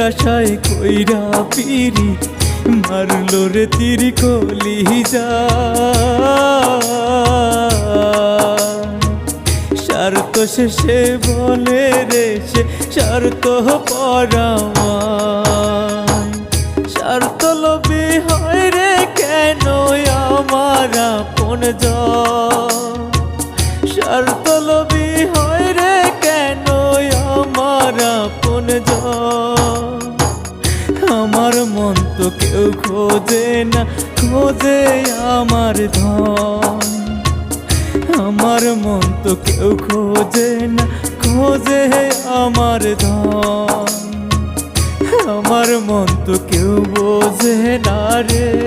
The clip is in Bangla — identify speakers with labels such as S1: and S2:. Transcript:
S1: আশায় কইরা পিরি মারলো রে তীর কলিজা। স্বার্থ শেষে বলে রে সে স্বার্থ পরামায়। স্বার্থ লোভী হয় রে কেন আমার আপনজন। স্বার্থ লোভী হয় রে কেন আমার আপনজন। আমার মন তো কেউ খোঁজে না, খোঁজে আমার ধন। আমার মন তো কেউ খোঁজে না, খোঁজে আমার ধন। আমার মন তো কেউ বোঝে না রে।